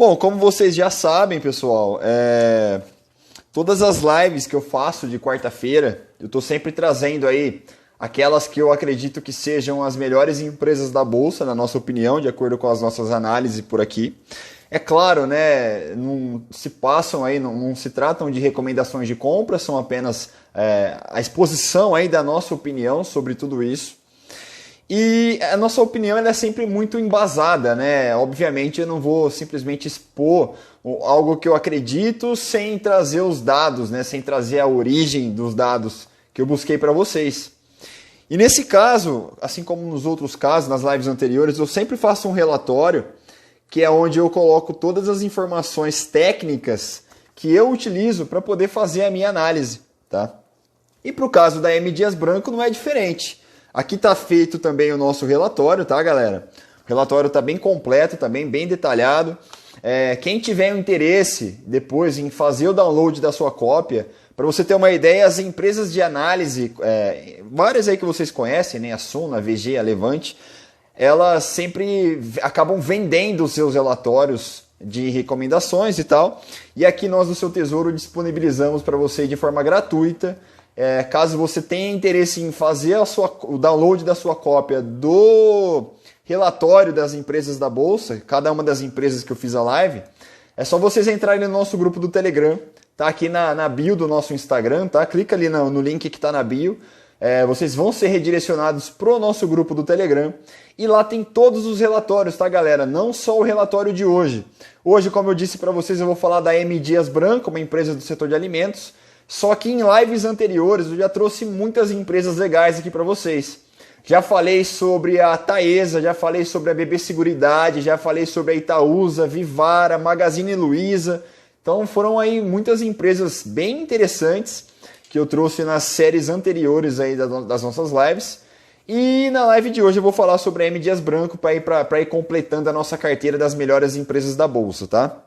Bom, como vocês já sabem, pessoal, todas as lives que eu faço de quarta-feira, eu estou sempre trazendo aí aquelas que eu acredito que sejam as melhores empresas da Bolsa, na nossa opinião, de acordo com as nossas análises por aqui. É claro, né, não se passam aí, não se tratam de recomendações de compra, são apenas a exposição aí da nossa opinião sobre tudo isso. E a nossa opinião ela é sempre muito embasada, né? Obviamente eu não vou simplesmente expor algo que eu acredito sem trazer os dados, né? Sem trazer a origem dos dados que eu busquei para vocês. E nesse caso, assim como nos outros casos, nas lives anteriores, eu sempre faço um relatório que é onde eu coloco todas as informações técnicas que eu utilizo para poder fazer a minha análise, tá? E para o caso da M. Dias Branco não é diferente. Aqui está feito também o nosso relatório, tá, galera? O relatório está bem completo, está bem detalhado. Quem tiver um interesse depois em fazer o download da sua cópia, para você ter uma ideia, as empresas de análise, várias aí que vocês conhecem, né? A Suno, a VG, a Levante, elas sempre acabam vendendo os seus relatórios de recomendações e tal. E aqui nós do Seu Tesouro disponibilizamos para você de forma gratuita. Caso você tenha interesse em fazer o download da sua cópia do relatório das empresas da Bolsa, cada uma das empresas que eu fiz a live, é só vocês entrarem no nosso grupo do Telegram, tá aqui na bio do nosso Instagram, tá? Clica ali no link que está na bio, vocês vão ser redirecionados para o nosso grupo do Telegram e lá tem todos os relatórios, tá, galera? Não só o relatório de hoje. Hoje, como eu disse para vocês, eu vou falar da M. Dias Branco, uma empresa do setor de alimentos. Só que em lives anteriores eu já trouxe muitas empresas legais aqui para vocês. Já falei sobre a Taesa, já falei sobre a BB Seguridade, já falei sobre a Itaúsa, Vivara, Magazine Luiza. Então foram aí muitas empresas bem interessantes que eu trouxe nas séries anteriores aí das nossas lives. E na live de hoje eu vou falar sobre a M. Dias Branco para ir completando a nossa carteira das melhores empresas da Bolsa, tá?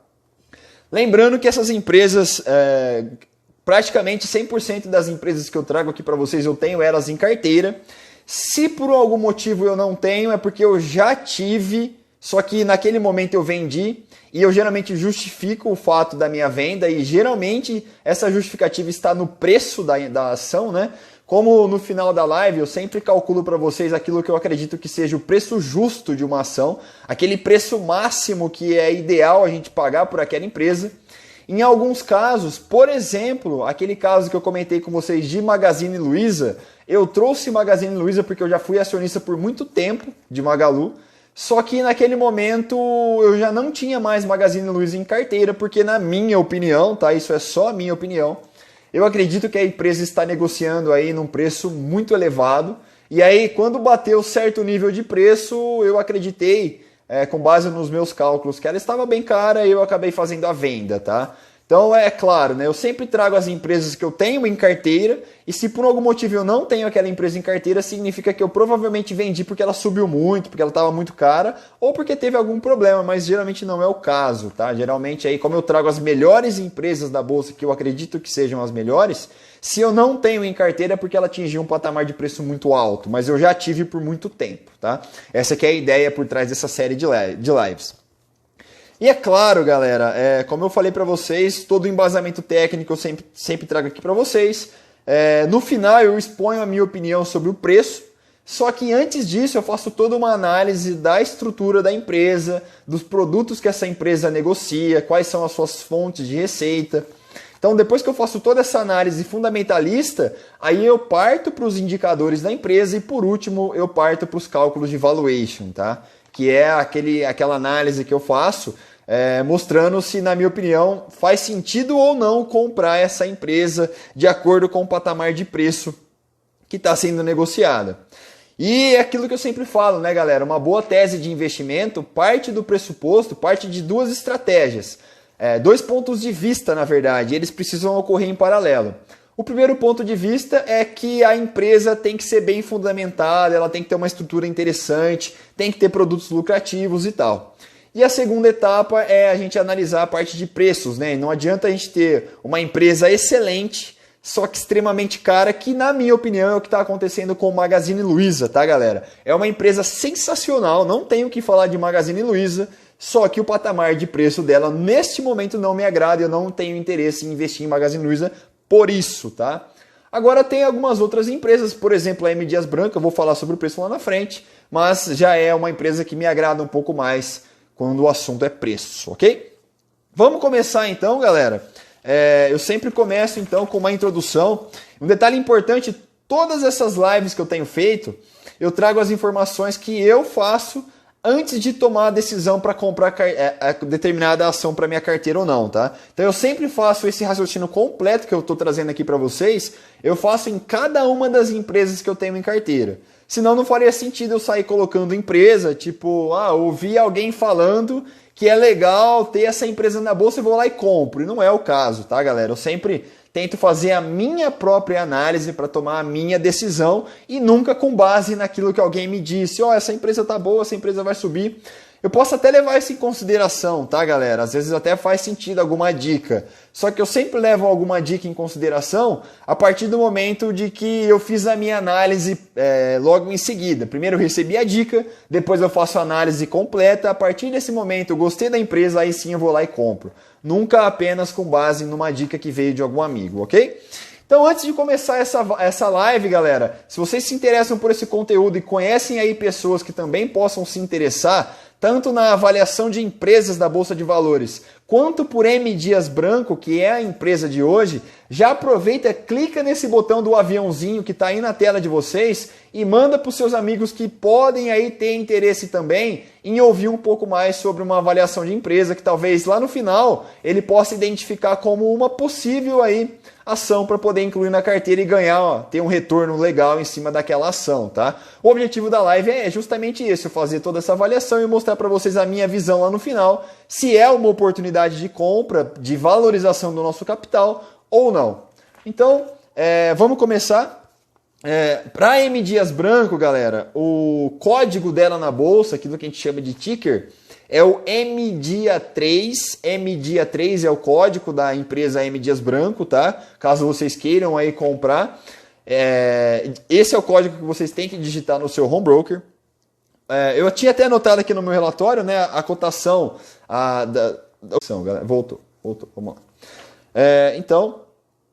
Lembrando que essas empresas... praticamente 100% das empresas que eu trago aqui para vocês, eu tenho elas em carteira. Se por algum motivo eu não tenho, é porque eu já tive, só que naquele momento eu vendi, e eu geralmente justifico o fato da minha venda, e geralmente essa justificativa está no preço da ação, né? Como no final da live eu sempre calculo para vocês aquilo que eu acredito que seja o preço justo de uma ação, aquele preço máximo que é ideal a gente pagar por aquela empresa. Em alguns casos, por exemplo, aquele caso que eu comentei com vocês de Magazine Luiza, eu trouxe Magazine Luiza porque eu já fui acionista por muito tempo de Magalu, só que naquele momento eu já não tinha mais Magazine Luiza em carteira, porque na minha opinião, tá? Isso é só a minha opinião, eu acredito que a empresa está negociando aí num preço muito elevado, e aí quando bateu certo nível de preço, eu acreditei, com base nos meus cálculos, que ela estava bem cara e eu acabei fazendo a venda, tá? Então é claro, né? Eu sempre trago as empresas que eu tenho em carteira e se por algum motivo eu não tenho aquela empresa em carteira, significa que eu provavelmente vendi porque ela subiu muito, porque ela estava muito cara ou porque teve algum problema, mas geralmente não é o caso, tá? Geralmente aí, como eu trago as melhores empresas da Bolsa, que eu acredito que sejam as melhores, se eu não tenho em carteira é porque ela atingiu um patamar de preço muito alto, mas eu já tive por muito tempo, tá? Essa que é a ideia por trás dessa série de lives. E é claro, galera, como eu falei para vocês, todo o embasamento técnico eu sempre trago aqui para vocês. No final eu exponho a minha opinião sobre o preço, só que antes disso eu faço toda uma análise da estrutura da empresa, dos produtos que essa empresa negocia, quais são as suas fontes de receita. Então depois que eu faço toda essa análise fundamentalista, aí eu parto para os indicadores da empresa e por último eu parto para os cálculos de valuation, tá? Que é aquela análise que eu faço mostrando se, na minha opinião, faz sentido ou não comprar essa empresa de acordo com o patamar de preço que está sendo negociada. E é aquilo que eu sempre falo, né, galera? Uma boa tese de investimento parte do pressuposto, parte de duas estratégias. Dois pontos de vista, na verdade, eles precisam ocorrer em paralelo. O primeiro ponto de vista é que a empresa tem que ser bem fundamentada, ela tem que ter uma estrutura interessante, tem que ter produtos lucrativos e tal. E a segunda etapa é a gente analisar a parte de preços, né? Não adianta a gente ter uma empresa excelente, só que extremamente cara, que na minha opinião é o que está acontecendo com o Magazine Luiza, tá, galera? É uma empresa sensacional, não tenho o que falar de Magazine Luiza, só que o patamar de preço dela neste momento não me agrada e eu não tenho interesse em investir em Magazine Luiza por isso, tá? Agora tem algumas outras empresas, por exemplo a M. Dias Branco, eu vou falar sobre o preço lá na frente, mas já é uma empresa que me agrada um pouco mais quando o assunto é preço, ok? Vamos começar então, galera. Eu sempre começo então com uma introdução. Um detalhe importante, todas essas lives que eu tenho feito, eu trago as informações que eu faço antes de tomar a decisão para comprar determinada ação para minha carteira ou não, tá? Então eu sempre faço esse raciocínio completo que eu estou trazendo aqui para vocês, eu faço em cada uma das empresas que eu tenho em carteira. Senão não faria sentido eu sair colocando empresa, tipo, ouvi alguém falando que é legal ter essa empresa na bolsa e vou lá e compro. E não é o caso, tá, galera? Eu sempre tento fazer a minha própria análise para tomar a minha decisão e nunca com base naquilo que alguém me disse. Essa empresa tá boa, essa empresa vai subir. Eu posso até levar isso em consideração, tá, galera? Às vezes até faz sentido alguma dica. Só que eu sempre levo alguma dica em consideração a partir do momento de que eu fiz a minha análise logo em seguida. Primeiro eu recebi a dica, depois eu faço a análise completa. A partir desse momento eu gostei da empresa, aí sim eu vou lá e compro. Nunca apenas com base numa dica que veio de algum amigo, ok? Então, antes de começar essa live, galera, se vocês se interessam por esse conteúdo e conhecem aí pessoas que também possam se interessar, tanto na avaliação de empresas da Bolsa de Valores, quanto por M. Dias Branco, que é a empresa de hoje, já aproveita, clica nesse botão do aviãozinho que está aí na tela de vocês e manda para os seus amigos que podem aí ter interesse também em ouvir um pouco mais sobre uma avaliação de empresa que talvez lá no final ele possa identificar como uma possível aí ação para poder incluir na carteira e ganhar, ter um retorno legal em cima daquela ação, tá? O objetivo da live é justamente esse, eu fazer toda essa avaliação e mostrar para vocês a minha visão lá no final, se é uma oportunidade de compra, de valorização do nosso capital ou não. Então, vamos começar. Para a M. Dias Branco, galera, o código dela na bolsa, aquilo que a gente chama de ticker, é o MDIA3. MDIA3 é o código da empresa M. Dias Branco, tá? Caso vocês queiram aí comprar. Esse é o código que vocês têm que digitar no seu home broker. Eu tinha até anotado aqui no meu relatório, né, a cotação voltou, vamos lá. Então,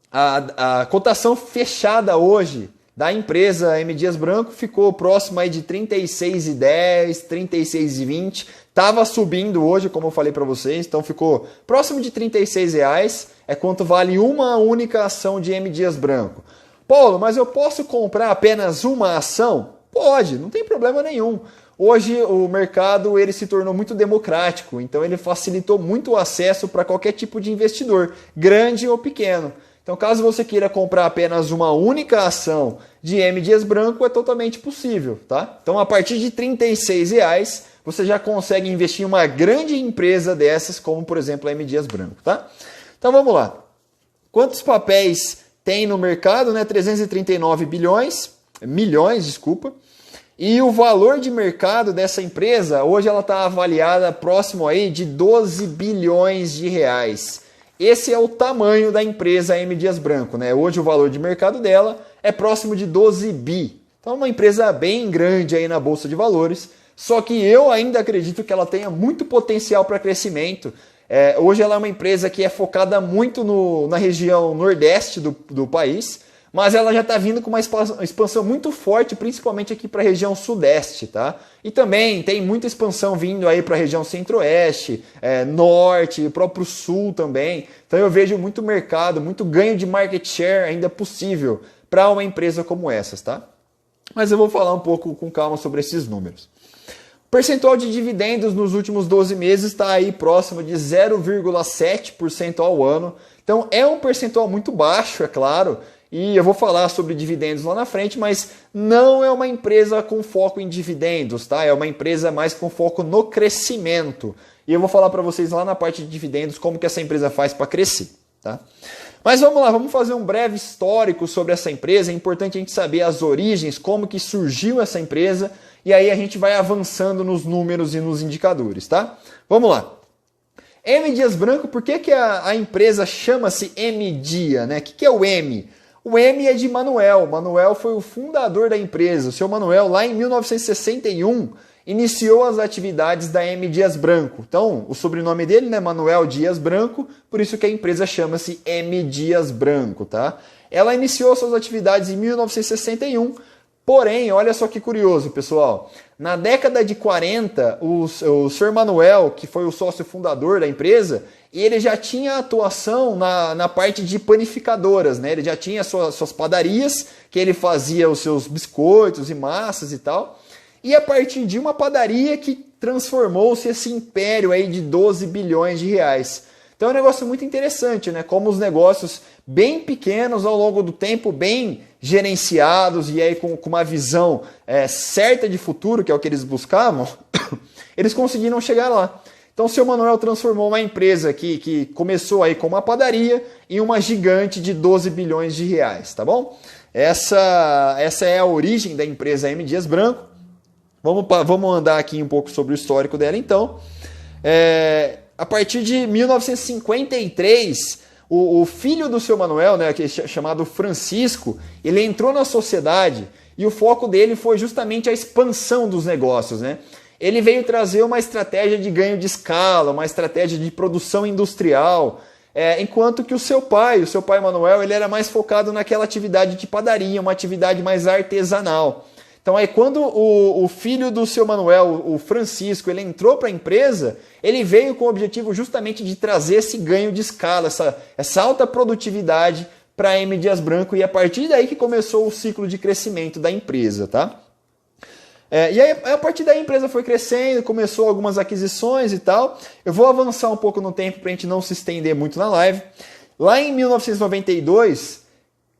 a cotação fechada hoje da empresa M. Dias Branco ficou próximo aí de 36,10, 36,20. Estava subindo hoje, como eu falei para vocês, então ficou próximo de R$36, é quanto vale uma única ação de M. Dias Branco. Paulo, mas eu posso comprar apenas uma ação? Pode, não tem problema nenhum. Hoje o mercado ele se tornou muito democrático, então ele facilitou muito o acesso para qualquer tipo de investidor, grande ou pequeno. Então, caso você queira comprar apenas uma única ação de M. Dias Branco, é totalmente possível, tá? Então, a partir de R$36, você já consegue investir em uma grande empresa dessas, como, por exemplo, a M. Dias Branco, tá? Então, vamos lá. Quantos papéis tem no mercado? 339 milhões, desculpa. E o valor de mercado dessa empresa, hoje ela está avaliada próximo aí de 12 bilhões de reais. Esse é o tamanho da empresa M. Dias Branco, né? Hoje o valor de mercado dela é próximo de 12 bi. Então é uma empresa bem grande aí na Bolsa de Valores, só que eu ainda acredito que ela tenha muito potencial para crescimento. Hoje ela é uma empresa que é focada muito na região nordeste do país, mas ela já está vindo com uma expansão muito forte, principalmente aqui para a região sudeste, tá? E também tem muita expansão vindo aí para a região centro-oeste, norte, próprio sul também. Então eu vejo muito mercado, muito ganho de market share ainda possível para uma empresa como essas, tá? Mas eu vou falar um pouco com calma sobre esses números. O percentual de dividendos nos últimos 12 meses está aí próximo de 0,7% ao ano. Então é um percentual muito baixo, é claro. E eu vou falar sobre dividendos lá na frente, mas não é uma empresa com foco em dividendos, tá? É uma empresa mais com foco no crescimento. E eu vou falar para vocês lá na parte de dividendos como que essa empresa faz para crescer, tá? Mas vamos lá, vamos fazer um breve histórico sobre essa empresa. É importante a gente saber as origens, como que surgiu essa empresa, e aí a gente vai avançando nos números e nos indicadores, tá? Vamos lá. M. Dias Branco, por que a empresa chama-se M. Dia, né? O que é o M? O M é de Manuel. Manuel foi o fundador da empresa. O seu Manuel, lá em 1961, iniciou as atividades da M. Dias Branco. Então, o sobrenome dele, né, Manuel Dias Branco, por isso que a empresa chama-se M. Dias Branco, tá? Ela iniciou suas atividades em 1961, porém, olha só que curioso, pessoal. Na década de 40, o Sr. Manuel, que foi o sócio fundador da empresa, ele já tinha atuação na parte de panificadoras, né? Ele já tinha suas padarias, que ele fazia os seus biscoitos e massas e tal. E a partir de uma padaria que transformou-se esse império aí de 12 bilhões de reais. Então é um negócio muito interessante, né? Como os negócios bem pequenos ao longo do tempo, bem gerenciados e aí com uma visão certa de futuro, que é o que eles buscavam, eles conseguiram chegar lá. Então o seu Manuel transformou uma empresa que começou aí com uma padaria em uma gigante de 12 bilhões de reais, tá bom? Essa é a origem da empresa M. Dias Branco. Vamos andar aqui um pouco sobre o histórico dela, então. A partir de 1953, o filho do seu Manuel, né, que é chamado Francisco, ele entrou na sociedade e o foco dele foi justamente a expansão dos negócios, né? Ele veio trazer uma estratégia de ganho de escala, uma estratégia de produção industrial, enquanto que o seu pai Manuel, ele era mais focado naquela atividade de padaria, uma atividade mais artesanal. Então aí quando o filho do seu Manuel, o Francisco, ele entrou para a empresa, ele veio com o objetivo justamente de trazer esse ganho de escala, essa alta produtividade para a M. Dias Branco, e a partir daí que começou o ciclo de crescimento da empresa, tá? E aí a partir daí a empresa foi crescendo, começou algumas aquisições e tal. Eu vou avançar um pouco no tempo para a gente não se estender muito na live. Lá em 1992...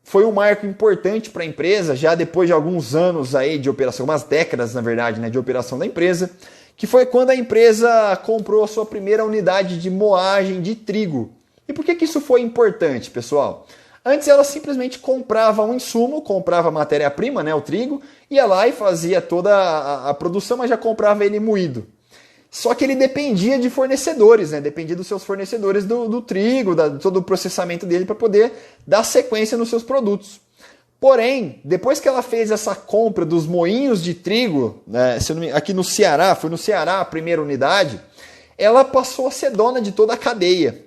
foi um marco importante para a empresa, já depois de alguns anos aí de operação, algumas décadas, na verdade, né, de operação da empresa, que foi quando a empresa comprou a sua primeira unidade de moagem de trigo. E por que isso foi importante, pessoal? Antes ela simplesmente comprava um insumo, comprava a matéria-prima, né, o trigo, ia lá e fazia toda a produção, mas já comprava ele moído. Só que ele dependia de fornecedores, né? Dependia dos seus fornecedores do trigo, todo o processamento dele para poder dar sequência nos seus produtos. Porém, depois que ela fez essa compra dos moinhos de trigo, né, aqui no Ceará, foi no Ceará a primeira unidade, ela passou a ser dona de toda a cadeia.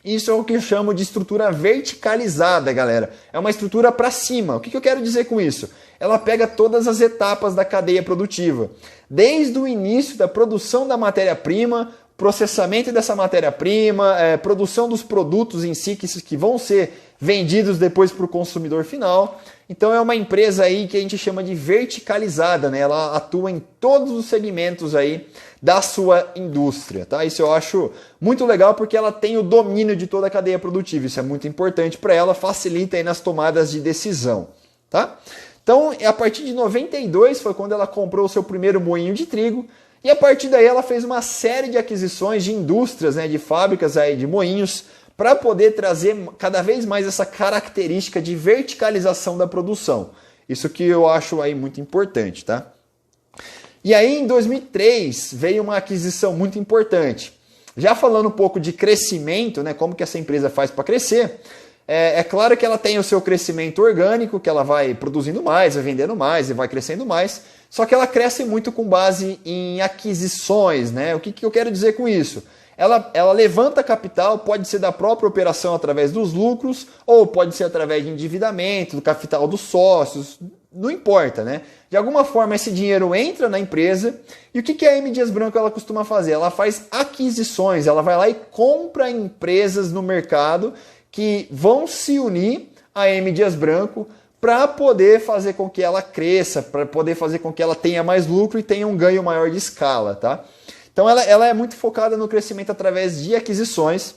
Isso é o que eu chamo de estrutura verticalizada, galera. É uma estrutura para cima. O que eu quero dizer com isso? Ela pega todas as etapas da cadeia produtiva. Desde o início da produção da matéria-prima, processamento dessa matéria-prima, produção dos produtos em si que vão ser vendidos depois para o consumidor final. Então é uma empresa aí que a gente chama de verticalizada, né? Ela atua em todos os segmentos aí da sua indústria, tá? Isso eu acho muito legal porque ela tem o domínio de toda a cadeia produtiva. Isso é muito importante para ela, facilita aí nas tomadas de decisão, tá? Então, a partir de 92 foi quando ela comprou o seu primeiro moinho de trigo, e a partir daí ela fez uma série de aquisições de indústrias, né, de fábricas aí de moinhos, para poder trazer cada vez mais essa característica de verticalização da produção. Isso que eu acho aí muito importante, tá? E aí em 2003 veio uma aquisição muito importante. Já falando um pouco de crescimento, né, como que essa empresa faz para crescer, é claro que ela tem o seu crescimento orgânico, que ela vai produzindo mais, vai vendendo mais e vai crescendo mais, só que ela cresce muito com base em aquisições, né? O que eu quero dizer com isso? Ela levanta capital, pode ser da própria operação através dos lucros, ou pode ser através de endividamento, do capital dos sócios, não importa, né? De alguma forma esse dinheiro entra na empresa, e o que a M. Dias Branco ela costuma fazer? Ela faz aquisições, ela vai lá e compra empresas no mercado que vão se unir à M. Dias Branco para poder fazer com que ela cresça, para poder fazer com que ela tenha mais lucro e tenha um ganho maior de escala, tá? Então ela é muito focada no crescimento através de aquisições.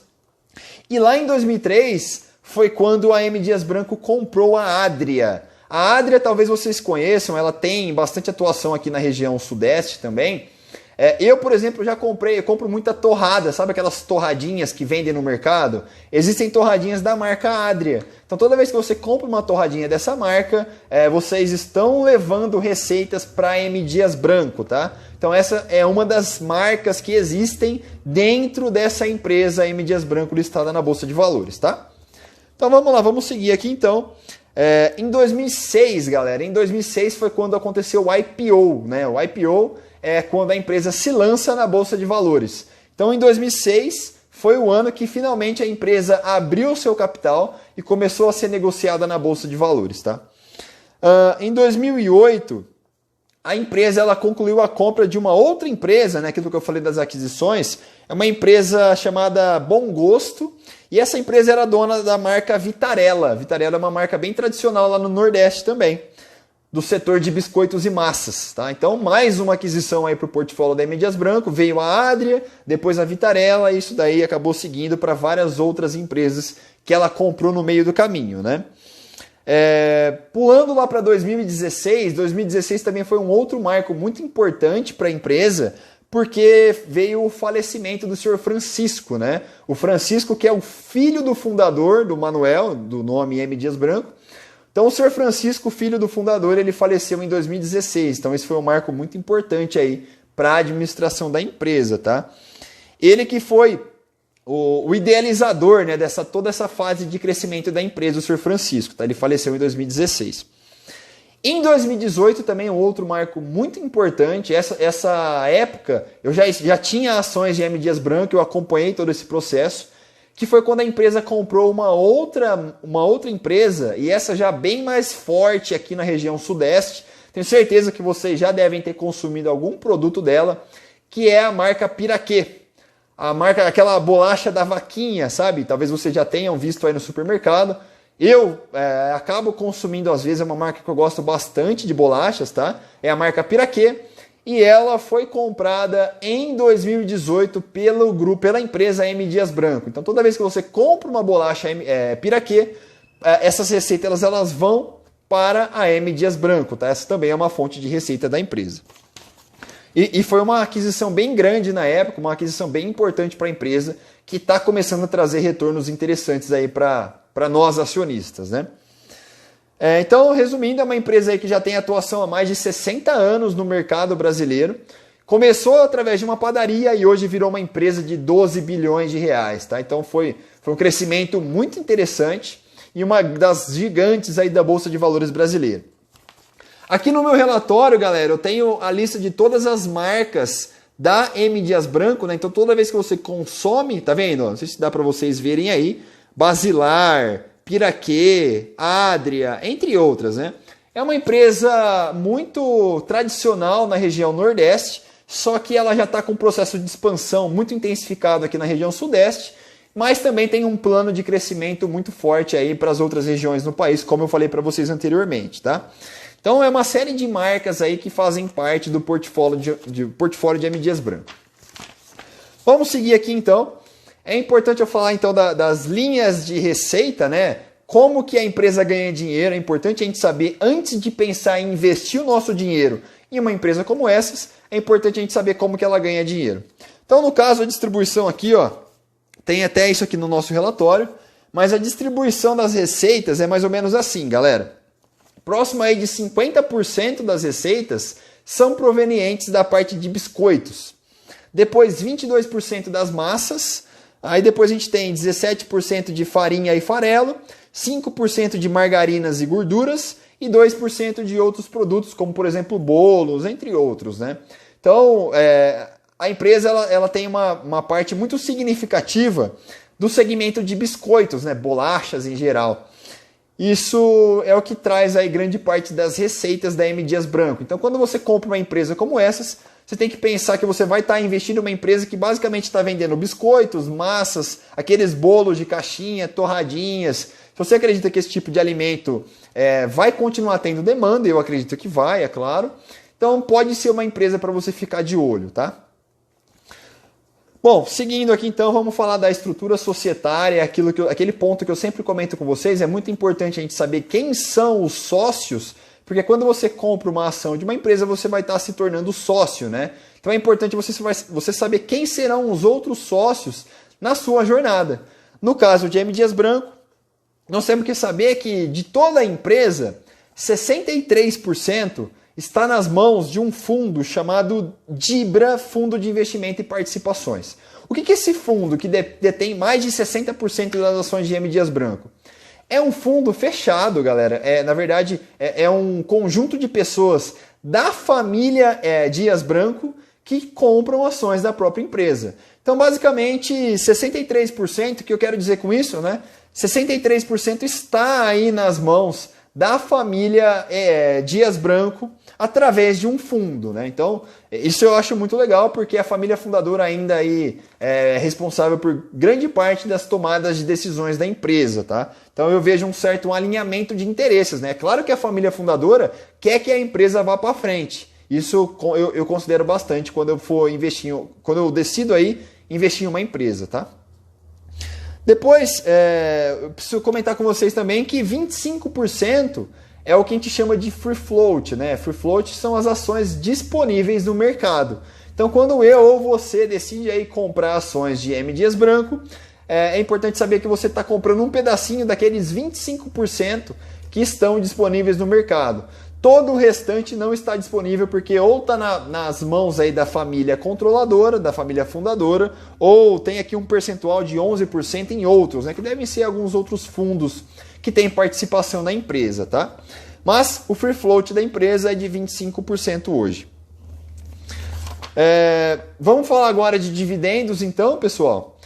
E lá em 2003 foi quando a M. Dias Branco comprou a Adria. A Adria talvez vocês conheçam, ela tem bastante atuação aqui na região sudeste também. Eu, por exemplo, já compro muita torrada, sabe aquelas torradinhas que vendem no mercado? Existem torradinhas da marca Adria. Então toda vez que você compra uma torradinha dessa marca, vocês estão levando receitas para a M. Dias Branco, tá? Então essa é uma das marcas que existem dentro dessa empresa M. Dias Branco listada na Bolsa de Valores, tá? Então vamos lá, vamos seguir aqui então. Em 2006, galera, em 2006 foi quando aconteceu o IPO, né? O IPO é quando a empresa se lança na Bolsa de Valores. Então, em 2006, foi o ano que finalmente a empresa abriu o seu capital e começou a ser negociada na Bolsa de Valores. Tá? Em 2008, a empresa ela concluiu a compra de uma outra empresa, né, aquilo que eu falei das aquisições, é uma empresa chamada Bom Gosto, e essa empresa era dona da marca Vitarella. Vitarella é uma marca bem tradicional lá no Nordeste também, do setor de biscoitos e massas. Tá? Então, mais uma aquisição aí para o portfólio da M. Dias Branco, veio a Adria, depois a Vitarella, e isso daí acabou seguindo para várias outras empresas que ela comprou no meio do caminho, né? Pulando lá para 2016 também foi um outro marco muito importante para a empresa, porque veio o falecimento do senhor Francisco, né? O Francisco, que é o filho do fundador do Manuel, do nome M. Dias Branco. Então, o senhor Francisco, filho do fundador, ele faleceu em 2016. Então, esse foi um marco muito importante aí para a administração da empresa, tá? Ele que foi o idealizador, né, toda essa fase de crescimento da empresa, o senhor Francisco, tá? Ele faleceu em 2016. Em 2018 também um outro marco muito importante, essa época eu já tinha ações de M. Dias Branco, eu acompanhei todo esse processo, que foi quando a empresa comprou uma outra empresa, e essa já bem mais forte aqui na região sudeste. Tenho certeza que vocês já devem ter consumido algum produto dela, que é a marca Piraquê. A marca, aquela bolacha da vaquinha, sabe? Talvez vocês já tenham visto aí no supermercado. Eu acabo consumindo às vezes, é uma marca que eu gosto bastante de bolachas, tá? É a marca Piraquê. E ela foi comprada em 2018 pela empresa M. Dias Branco. Então, toda vez que você compra uma bolacha Piraquê, essas receitas elas vão para a M. Dias Branco. Tá? Essa também é uma fonte de receita da empresa. E foi uma aquisição bem grande na época, uma aquisição bem importante para a empresa, que está começando a trazer retornos interessantes aí para nós acionistas, né? Então, resumindo, é uma empresa aí que já tem atuação há mais de 60 anos no mercado brasileiro. Começou através de uma padaria e hoje virou uma empresa de 12 bilhões de reais. Tá? Então foi um crescimento muito interessante e uma das gigantes aí da Bolsa de Valores brasileira. Aqui no meu relatório, galera, eu tenho a lista de todas as marcas da M. Dias Branco. Né? Então toda vez que você consome, tá vendo? Não sei se dá para vocês verem aí, Basilar, Piraquê, Adria, entre outras, né? É uma empresa muito tradicional na região Nordeste, só que ela já está com um processo de expansão muito intensificado aqui na região Sudeste, mas também tem um plano de crescimento muito forte aí para as outras regiões no país, como eu falei para vocês anteriormente, tá? Então é uma série de marcas aí que fazem parte do portfólio de M. Dias Branco. Vamos seguir aqui então. É importante eu falar então das linhas de receita, né? Como que a empresa ganha dinheiro. É importante a gente saber, antes de pensar em investir o nosso dinheiro em uma empresa como essas, é importante a gente saber como que ela ganha dinheiro. Então, no caso, a distribuição aqui, ó, tem até isso aqui no nosso relatório, mas a distribuição das receitas é mais ou menos assim, galera. Próximo aí de 50% das receitas são provenientes da parte de biscoitos. Depois, 22% das massas. Aí depois a gente tem 17% de farinha e farelo, 5% de margarinas e gorduras e 2% de outros produtos, como por exemplo bolos, entre outros, né? Então, a empresa ela tem uma parte muito significativa do segmento de biscoitos, né? Bolachas em geral. Isso é o que traz aí grande parte das receitas da M. Dias Branco. Então, quando você compra uma empresa como essas, você tem que pensar que você vai estar investindo em uma empresa que basicamente está vendendo biscoitos, massas, aqueles bolos de caixinha, torradinhas. Se você acredita que esse tipo de alimento vai continuar tendo demanda, eu acredito que vai, é claro. Então pode ser uma empresa para você ficar de olho, tá? Bom, seguindo aqui então, vamos falar da estrutura societária, aquele ponto que eu sempre comento com vocês. É muito importante a gente saber quem são os sócios, porque quando você compra uma ação de uma empresa, você vai estar se tornando sócio, né? Então é importante você saber quem serão os outros sócios na sua jornada. No caso de M. Dias Branco, nós temos que saber que de toda a empresa, 63% está nas mãos de um fundo chamado DIBRA, Fundo de Investimento e Participações. O que é esse fundo que detém mais de 60% das ações de M. Dias Branco? É um fundo fechado, galera. Na verdade, é um conjunto de pessoas da família Dias Branco que compram ações da própria empresa. Então, basicamente, 63%, o que eu quero dizer com isso, né? 63% está aí nas mãos da família Dias Branco através de um fundo, né? Então, isso eu acho muito legal, porque a família fundadora ainda aí é responsável por grande parte das tomadas de decisões da empresa, tá? Então, eu vejo um certo alinhamento de interesses, né? Claro que a família fundadora quer que a empresa vá para frente. Isso eu considero bastante quando eu for investir, quando eu decido aí investir em uma empresa, tá? Depois, eu preciso comentar com vocês também que 25% é o que a gente chama de free float, né? Free float são as ações disponíveis no mercado. Então, quando eu ou você decide aí comprar ações de M. Dias Branco, é importante saber que você está comprando um pedacinho daqueles 25% que estão disponíveis no mercado. Todo o restante não está disponível porque ou está nas mãos aí da família controladora, da família fundadora, ou tem aqui um percentual de 11% em outros, né, que devem ser alguns outros fundos que têm participação na empresa, tá? Mas o free float da empresa é de 25% hoje. Vamos falar agora de dividendos então, pessoal.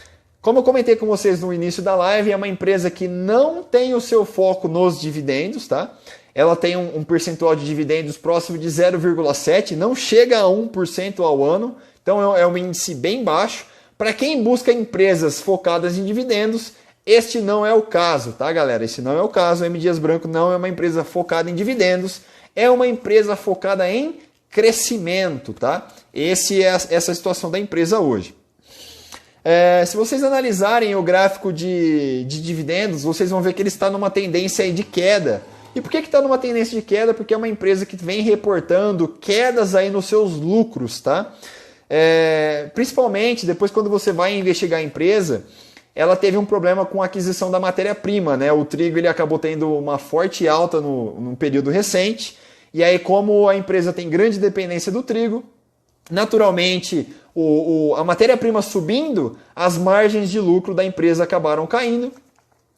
Como eu comentei com vocês no início da live, é uma empresa que não tem o seu foco nos dividendos, tá? Ela tem um percentual de dividendos próximo de 0,7%, não chega a 1% ao ano, então é um índice bem baixo. Para quem busca empresas focadas em dividendos, este não é o caso, tá, galera? Esse não é o caso. A M. Dias Branco não é uma empresa focada em dividendos, é uma empresa focada em crescimento, tá? Essa é a situação da empresa hoje. Se vocês analisarem o gráfico de dividendos, vocês vão ver que ele está numa tendência aí de queda. E por que está numa tendência de queda? Porque é uma empresa que vem reportando quedas aí nos seus lucros, tá? Principalmente depois quando você vai investigar a empresa, ela teve um problema com a aquisição da matéria-prima, né? O trigo ele acabou tendo uma forte alta num período recente, e aí como a empresa tem grande dependência do trigo, naturalmente a matéria-prima subindo, as margens de lucro da empresa acabaram caindo,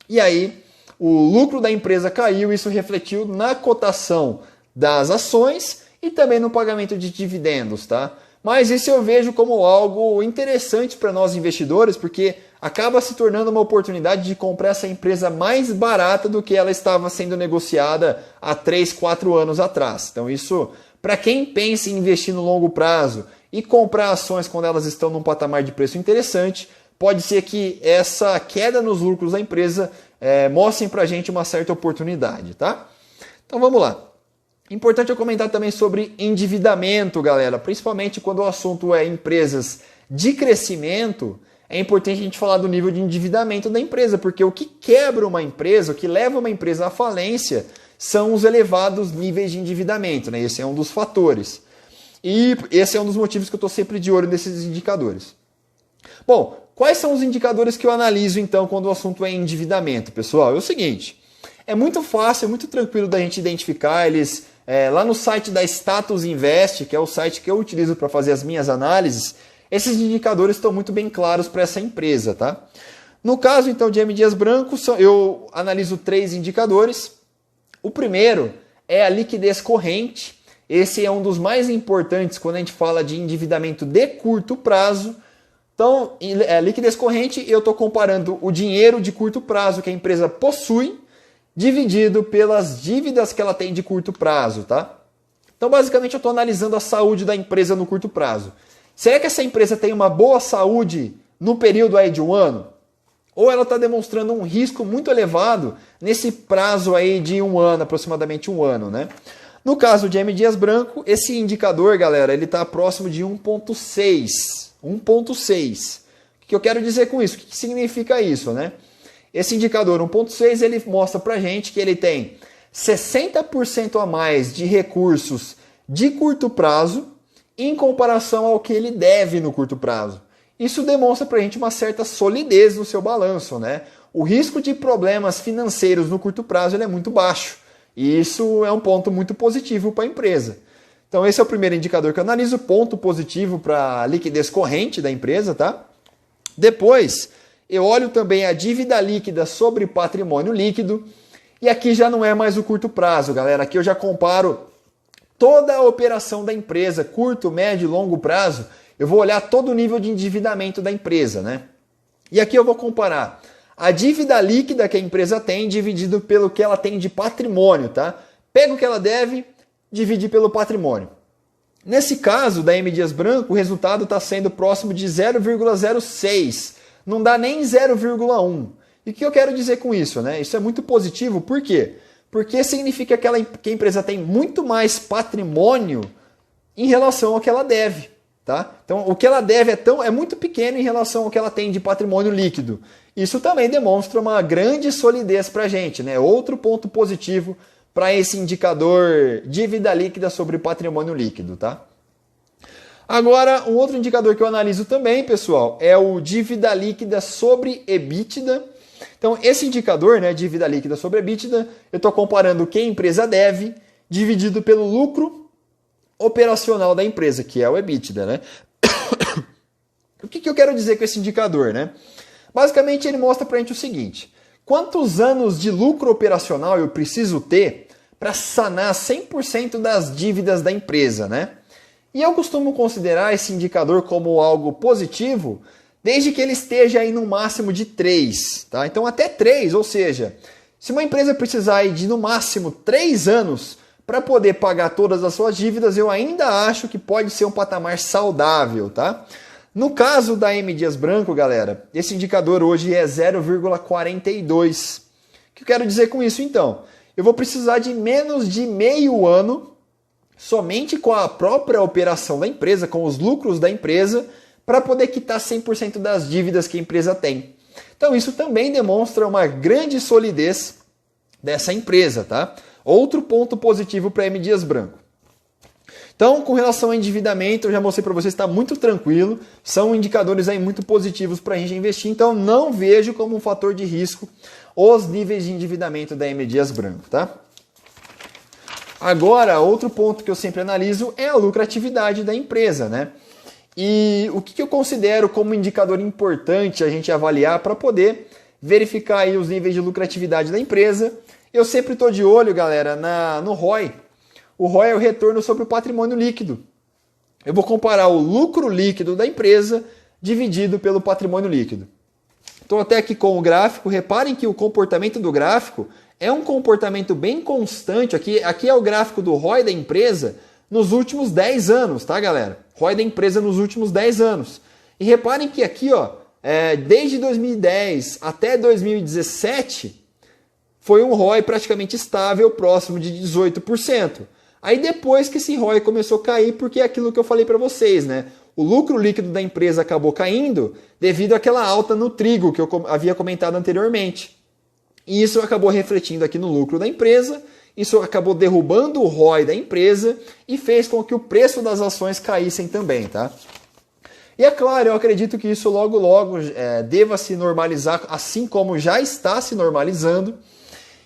e aí o lucro da empresa caiu, isso refletiu na cotação das ações e também no pagamento de dividendos, tá? Mas isso eu vejo como algo interessante para nós investidores, porque acaba se tornando uma oportunidade de comprar essa empresa mais barata do que ela estava sendo negociada há 3, 4 anos atrás. Então isso, para quem pensa em investir no longo prazo e comprar ações quando elas estão num patamar de preço interessante, pode ser que essa queda nos lucros da empresa mostrem para a gente uma certa oportunidade, tá? Então vamos lá. Importante eu comentar também sobre endividamento, galera. Principalmente quando o assunto é empresas de crescimento, é importante a gente falar do nível de endividamento da empresa, porque o que quebra uma empresa, o que leva uma empresa à falência, são os elevados níveis de endividamento, né? Esse é um dos fatores. E esse é um dos motivos que eu estou sempre de olho nesses indicadores. Bom, quais são os indicadores que eu analiso então quando o assunto é endividamento, pessoal? É o seguinte, é muito fácil, é muito tranquilo da gente identificar eles lá no site da Status Invest, que é o site que eu utilizo para fazer as minhas análises. Esses indicadores estão muito bem claros para essa empresa, tá? No caso então de M. Dias Branco, eu analiso 3 indicadores. O primeiro é a liquidez corrente. Esse é um dos mais importantes quando a gente fala de endividamento de curto prazo. Então, liquidez corrente, eu estou comparando o dinheiro de curto prazo que a empresa possui, dividido pelas dívidas que ela tem de curto prazo, tá? Então, basicamente, eu estou analisando a saúde da empresa no curto prazo. Será que essa empresa tem uma boa saúde no período aí de um ano? Ou ela está demonstrando um risco muito elevado nesse prazo aí de um ano, aproximadamente um ano, né? No caso de M. Dias Branco, esse indicador, galera, ele está próximo de 1,6. 1,6. O que eu quero dizer com isso? O que significa isso, né? Esse indicador 1,6 ele mostra para a gente que ele tem 60% a mais de recursos de curto prazo em comparação ao que ele deve no curto prazo. Isso demonstra para a gente uma certa solidez no seu balanço, né? O risco de problemas financeiros no curto prazo ele é muito baixo. E isso é um ponto muito positivo para a empresa. Então esse é o primeiro indicador que eu analiso, ponto positivo para a liquidez corrente da empresa, tá? Depois, eu olho também a dívida líquida sobre patrimônio líquido. E aqui já não é mais o curto prazo, galera. Aqui eu já comparo toda a operação da empresa, curto, médio, longo prazo, eu vou olhar todo o nível de endividamento da empresa, né? E aqui eu vou comparar a dívida líquida que a empresa tem dividido pelo que ela tem de patrimônio, tá? Pega o que ela deve, divide pelo patrimônio. Nesse caso da M. Dias Branco, o resultado está sendo próximo de 0,06. Não dá nem 0,1. E o que eu quero dizer com isso, né? Isso é muito positivo, por quê? Porque significa que a empresa tem muito mais patrimônio em relação ao que ela deve. Tá? Então, o que ela deve é muito pequeno em relação ao que ela tem de patrimônio líquido. Isso também demonstra uma grande solidez para a gente, né? Outro ponto positivo para esse indicador dívida líquida sobre patrimônio líquido. Tá? Agora, um outro indicador que eu analiso também, pessoal, é o dívida líquida sobre EBITDA. Então, esse indicador, né, dívida líquida sobre EBITDA, eu estou comparando o que a empresa deve dividido pelo lucro operacional da empresa, que é o EBITDA, né? O que eu quero dizer com esse indicador, né? Basicamente, ele mostra para a gente o seguinte: quantos anos de lucro operacional eu preciso ter para sanar 100% das dívidas da empresa, né? E eu costumo considerar esse indicador como algo positivo, desde que ele esteja aí no máximo de 3, tá? Então até 3, ou seja, se uma empresa precisar aí de no máximo 3 anos para poder pagar todas as suas dívidas, eu ainda acho que pode ser um patamar saudável, tá? No caso da M. Dias Branco, galera, esse indicador hoje é 0,42. O que eu quero dizer com isso, então? Eu vou precisar de menos de meio ano, somente com a própria operação da empresa, com os lucros da empresa, para poder quitar 100% das dívidas que a empresa tem. Então isso também demonstra uma grande solidez dessa empresa, tá? Outro ponto positivo para a M. Dias Branco. Então, com relação ao endividamento, eu já mostrei para vocês, está muito tranquilo. São indicadores aí muito positivos para a gente investir. Então, não vejo como um fator de risco os níveis de endividamento da M. Dias Branco, tá? Agora, outro ponto que eu sempre analiso é a lucratividade da empresa, né? E o que eu considero como indicador importante a gente avaliar para poder verificar aí os níveis de lucratividade da empresa. Eu sempre estou de olho, galera, no ROI. O ROI é o retorno sobre o patrimônio líquido. Eu vou comparar o lucro líquido da empresa dividido pelo patrimônio líquido. Estou até aqui com o gráfico. Reparem que o comportamento do gráfico é um comportamento bem constante. Aqui é o gráfico do ROI da empresa nos últimos 10 anos, tá, galera? ROI da empresa nos últimos 10 anos. E reparem que aqui, ó, desde 2010 até 2017, foi um ROI praticamente estável, próximo de 18%. Aí depois que esse ROI começou a cair, porque é aquilo que eu falei para vocês, né? O lucro líquido da empresa acabou caindo devido àquela alta no trigo que eu havia comentado anteriormente. E isso acabou refletindo aqui no lucro da empresa, isso acabou derrubando o ROI da empresa e fez com que o preço das ações caíssem também, tá? E é claro, eu acredito que isso logo deva se normalizar, assim como já está se normalizando.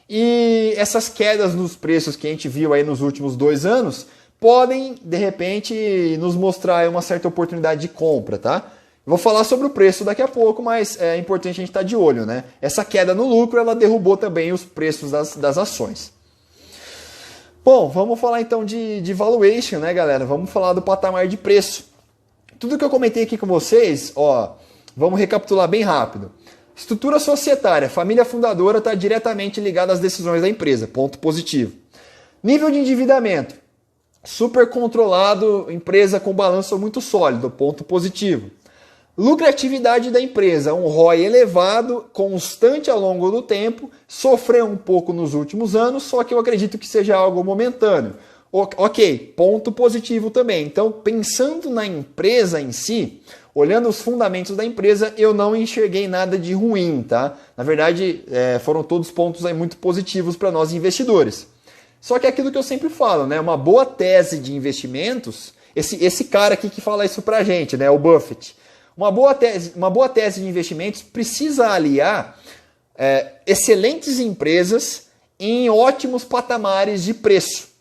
E essas quedas nos preços que a gente viu aí nos últimos 2 anos podem, de repente, nos mostrar uma certa oportunidade de compra, tá? Vou falar sobre o preço daqui a pouco, mas é importante a gente estar de olho, né? Essa queda no lucro, ela derrubou também os preços das ações. Bom, vamos falar então de valuation, né, galera? Vamos falar do patamar de preço. Tudo que eu comentei aqui com vocês, ó, vamos recapitular bem rápido. Estrutura societária, família fundadora está diretamente ligada às decisões da empresa, ponto positivo. Nível de endividamento, super controlado, empresa com balanço muito sólido, ponto positivo. Lucratividade da empresa, um ROI elevado, constante ao longo do tempo, sofreu um pouco nos últimos anos, só que eu acredito que seja algo momentâneo. Ok, ponto positivo também. Então, pensando na empresa em si, olhando os fundamentos da empresa, eu não enxerguei nada de ruim, tá? Na verdade, foram todos pontos aí muito positivos para nós investidores. Só que é aquilo que eu sempre falo, né? Uma boa tese de investimentos, esse cara aqui que fala isso pra gente, né? O Buffett. Uma boa tese de investimentos precisa aliar excelentes empresas em ótimos patamares de preço.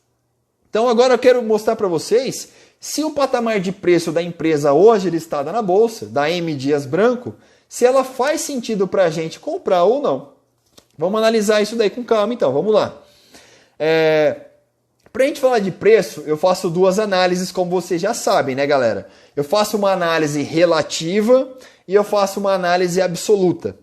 Então agora eu quero mostrar para vocês se o patamar de preço da empresa hoje listada na bolsa, da M. Dias Branco, se ela faz sentido para a gente comprar ou não. Vamos analisar isso daí com calma então, vamos lá. Pra gente falar de preço, eu faço duas análises, como vocês já sabem, né, galera? Eu faço uma análise relativa e eu faço uma análise absoluta.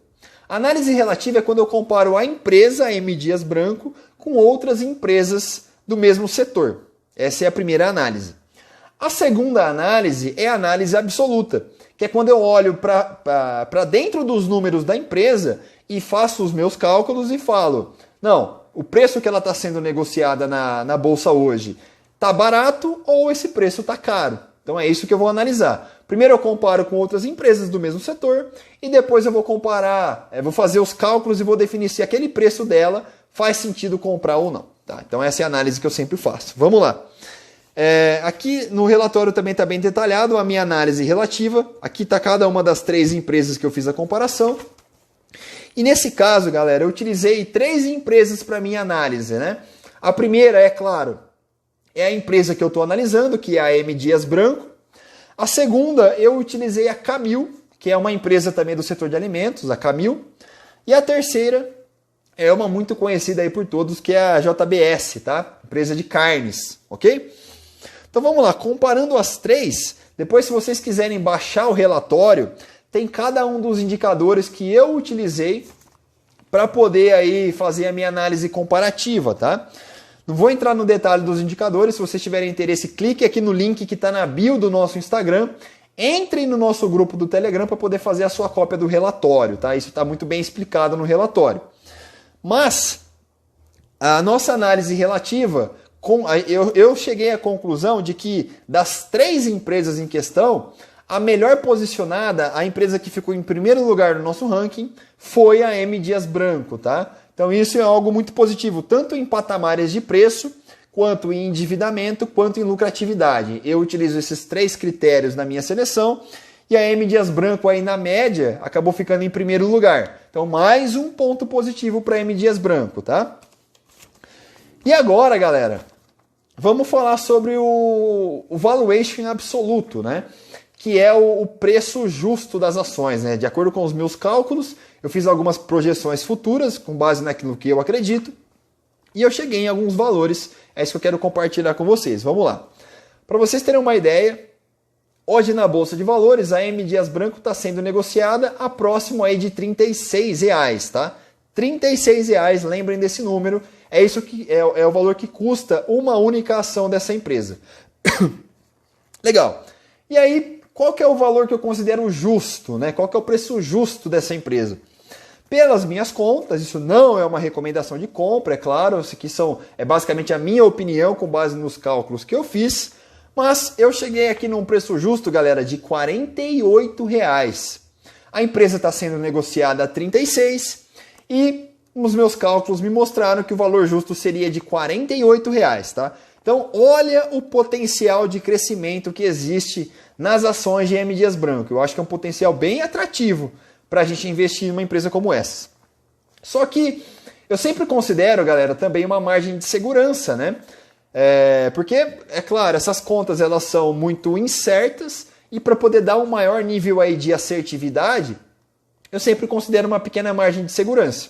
A análise relativa é quando eu comparo a empresa, a M. Dias Branco, com outras empresas do mesmo setor. Essa é a primeira análise. A segunda análise é a análise absoluta, que é quando eu olho para dentro dos números da empresa e faço os meus cálculos e falo, não, o preço que ela está sendo negociada na bolsa hoje está barato ou esse preço está caro? Então é isso que eu vou analisar. Primeiro eu comparo com outras empresas do mesmo setor e depois eu vou comparar, vou fazer os cálculos e vou definir se aquele preço dela faz sentido comprar ou não. Tá? Então essa é a análise que eu sempre faço. Vamos lá. Aqui no relatório também está bem detalhado a minha análise relativa. Aqui está cada uma das 3 empresas que eu fiz a comparação. E nesse caso, galera, eu utilizei 3 empresas para minha análise, né? A primeira, é claro, é a empresa que eu estou analisando, que é a M. Dias Branco. A segunda, eu utilizei a Camil, que é uma empresa também do setor de alimentos, a Camil. E a terceira é uma muito conhecida aí por todos, que é a JBS, tá? Empresa de carnes, ok? Então vamos lá, comparando as 3, depois se vocês quiserem baixar o relatório, tem cada um dos indicadores que eu utilizei para poder aí fazer a minha análise comparativa, tá? Não vou entrar no detalhe dos indicadores, se vocês tiverem interesse, clique aqui no link que está na bio do nosso Instagram, entre no nosso grupo do Telegram para poder fazer a sua cópia do relatório, tá? Isso está muito bem explicado no relatório. Mas a nossa análise relativa, eu cheguei à conclusão de que das 3 empresas em questão, a melhor posicionada, a empresa que ficou em primeiro lugar no nosso ranking, foi a M. Dias Branco, tá? Então isso é algo muito positivo, tanto em patamares de preço, quanto em endividamento, quanto em lucratividade. Eu utilizo esses 3 critérios na minha seleção e a M. Dias Branco aí na média acabou ficando em primeiro lugar. Então mais um ponto positivo para a M. Dias Branco, tá? E agora, galera, vamos falar sobre o valuation absoluto, né? Que é o preço justo das ações, né? De acordo com os meus cálculos, eu fiz algumas projeções futuras com base naquilo que eu acredito e eu cheguei em alguns valores, é isso que eu quero compartilhar com vocês. Vamos lá. Para vocês terem uma ideia, hoje na Bolsa de Valores, a M. Dias Branco está sendo negociada a próximo aí de R$36, tá? R$36, lembrem desse número, é isso que é o valor que custa uma única ação dessa empresa. Legal. E aí, qual que é o valor que eu considero justo, né? Qual que é o preço justo dessa empresa? Pelas minhas contas, isso não é uma recomendação de compra, é claro, isso aqui é basicamente a minha opinião com base nos cálculos que eu fiz, mas eu cheguei aqui num preço justo, galera, de R$48. A empresa está sendo negociada a 36 e os meus cálculos me mostraram que o valor justo seria de R$48, tá? Então, olha o potencial de crescimento que existe nas ações de M. Dias Branco. Eu acho que é um potencial bem atrativo para a gente investir em uma empresa como essa. Só que eu sempre considero, galera, também uma margem de segurança, né? Porque, é claro, essas contas elas são muito incertas e para poder dar um maior nível aí de assertividade, eu sempre considero uma pequena margem de segurança.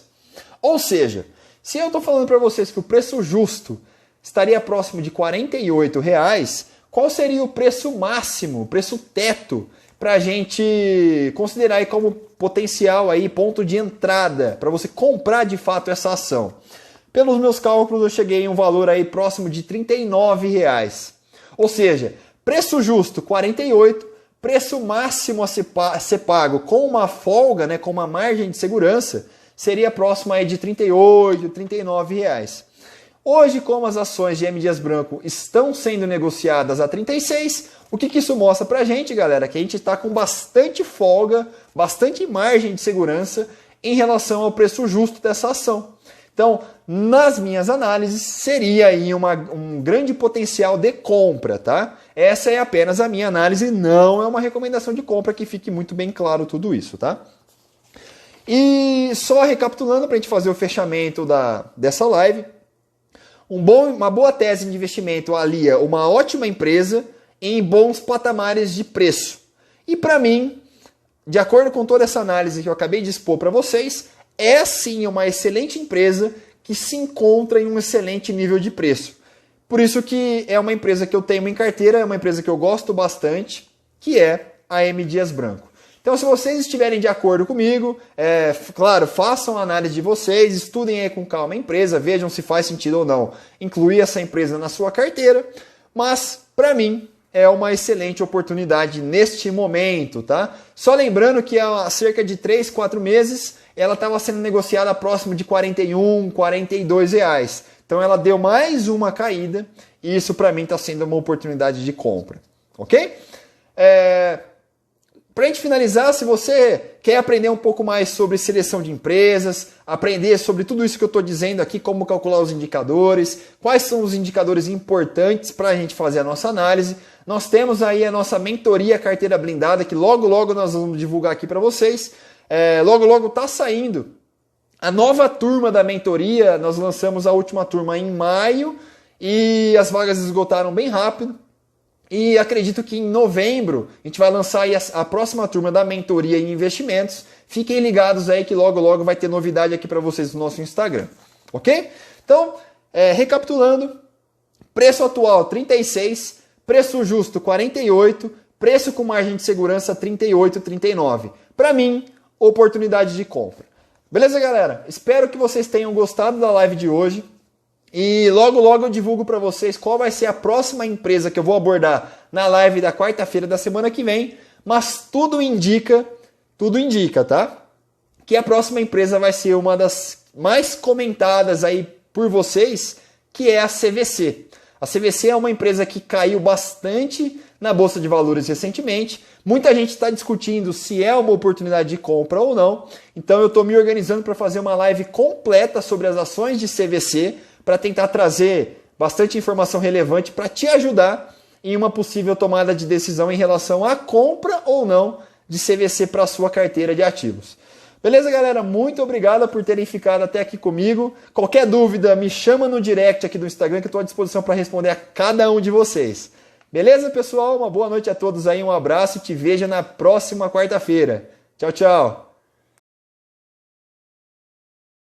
Ou seja, se eu estou falando para vocês que o preço justo estaria próximo de R$48, qual seria o preço máximo, o preço teto, para a gente considerar aí como potencial aí, ponto de entrada, para você comprar de fato essa ação? Pelos meus cálculos, eu cheguei em um valor aí próximo de R$39. Ou seja, preço justo, 48, preço máximo a ser pago com uma folga, né, com uma margem de segurança, seria próximo aí de R$38, R$39. Hoje, como as ações de M. Dias Branco estão sendo negociadas a 36, o que isso mostra pra gente, galera? Que a gente está com bastante folga, bastante margem de segurança em relação ao preço justo dessa ação. Então, nas minhas análises, seria aí um grande potencial de compra, tá? Essa é apenas a minha análise, não é uma recomendação de compra, que fique muito bem claro tudo isso, tá? E só recapitulando para a gente fazer o fechamento dessa live, uma boa tese de investimento alia uma ótima empresa em bons patamares de preço. E para mim, de acordo com toda essa análise que eu acabei de expor para vocês, é sim uma excelente empresa que se encontra em um excelente nível de preço. Por isso que é uma empresa que eu tenho em carteira, é uma empresa que eu gosto bastante, que é a M. Dias Branco. Então, se vocês estiverem de acordo comigo, claro, façam a análise de vocês, estudem aí com calma a empresa, vejam se faz sentido ou não incluir essa empresa na sua carteira, mas, para mim, é uma excelente oportunidade neste momento, tá? Só lembrando que há cerca de 3, 4 meses, ela estava sendo negociada próximo de R$ 41, R$ 42 reais. Então, ela deu mais uma caída e isso, para mim, está sendo uma oportunidade de compra, ok? Para a gente finalizar, se você quer aprender um pouco mais sobre seleção de empresas, aprender sobre tudo isso que eu estou dizendo aqui, como calcular os indicadores, quais são os indicadores importantes para a gente fazer a nossa análise, nós temos aí a nossa mentoria Carteira Blindada, que logo logo nós vamos divulgar aqui para vocês. Logo logo está saindo a nova turma da mentoria, nós lançamos a última turma em maio e as vagas esgotaram bem rápido. E acredito que em novembro a gente vai lançar aí a próxima turma da mentoria em investimentos. Fiquem ligados aí que logo logo vai ter novidade aqui para vocês no nosso Instagram, ok? Então, recapitulando, preço atual 36, preço justo 48, preço com margem de segurança 38, 39. Para mim, oportunidade de compra. Beleza, galera? Espero que vocês tenham gostado da live de hoje. E logo logo eu divulgo para vocês qual vai ser a próxima empresa que eu vou abordar na live da quarta-feira da semana que vem. Mas tudo indica, tá? Que a próxima empresa vai ser uma das mais comentadas aí por vocês, que é a CVC. A CVC é uma empresa que caiu bastante na Bolsa de Valores recentemente. Muita gente está discutindo se é uma oportunidade de compra ou não. Então eu estou me organizando para fazer uma live completa sobre as ações de CVC, para tentar trazer bastante informação relevante para te ajudar em uma possível tomada de decisão em relação à compra ou não de CVC para a sua carteira de ativos. Beleza, galera? Muito obrigado por terem ficado até aqui comigo. Qualquer dúvida, me chama no direct aqui do Instagram que eu estou à disposição para responder a cada um de vocês. Beleza, pessoal? Uma boa noite a todos aí, um abraço e te vejo na próxima quarta-feira. Tchau, tchau!